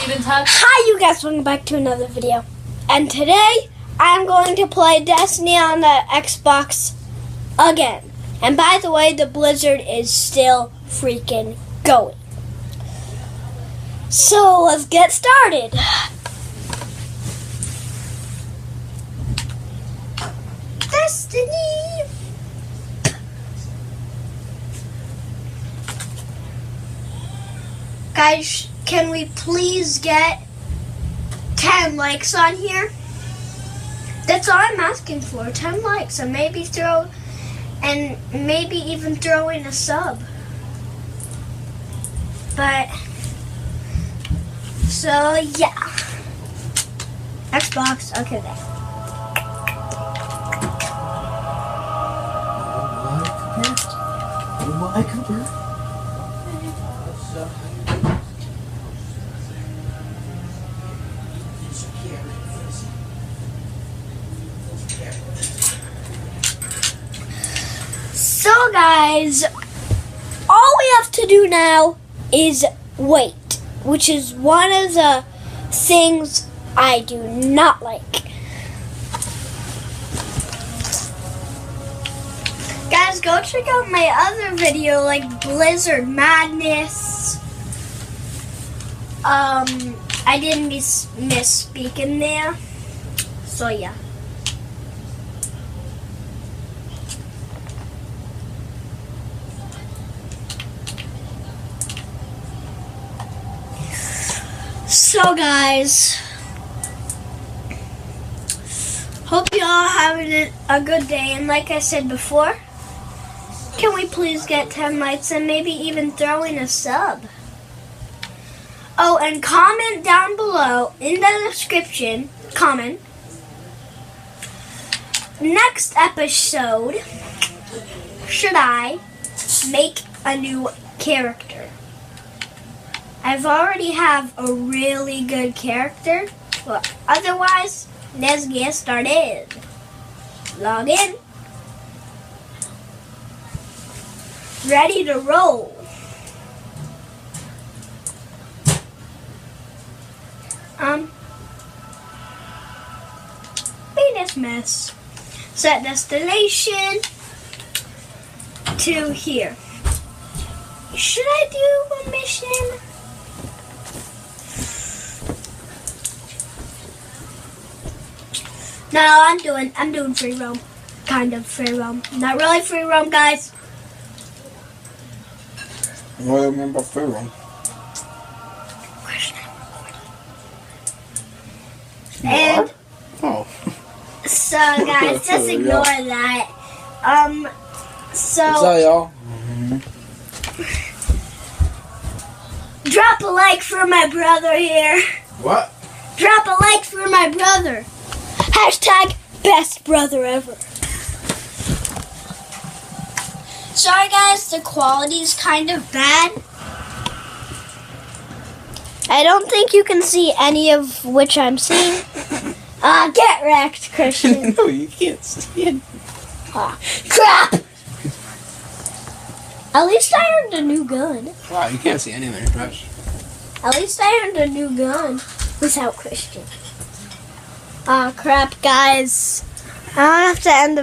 keep in touch. Hi you guys, welcome back to another video. And today, I'm going to play Destiny on the Xbox again. And by the way, the blizzard is still freaking going. So, let's get started. Destiny! Guys, can we please get 10 likes on here? That's all I'm asking for, 10 likes, and maybe even throw in a sub. But, so yeah. Xbox, okay then. Oh my Cooper. So guys, all we have to do now is wait, which is one of the things I do not like. Guys, go check out my other video like Blizzard Madness. I didn't misspeak in there, so yeah. So guys, hope you all having a good day, and like I said before, can we please get 10 likes and maybe even throw in a sub? Oh, and comment down below in the description, comment, next episode, should I make a new character? I've already have a really good character, but otherwise, let's get started. Log in. Ready to roll. Be dismissed. Set destination to here. Should I do a mission? No, I'm doing free roam. Kind of free roam. Not really free roam, guys. What do you mean by free roam? And oh. So guys, just ignore that. So What's that, y'all? Drop a like for my brother here. What? Drop a like for my brother. Hashtag best brother ever. Sorry guys, the quality's kind of bad. I don't think you can see any of which I'm seeing. Get wrecked, Christian. No, you can't see it. Crap! At least I earned a new gun. Wow, you can't see anything, Rush. At least I earned a new gun without Christian. Crap, guys. I don't have to end the video.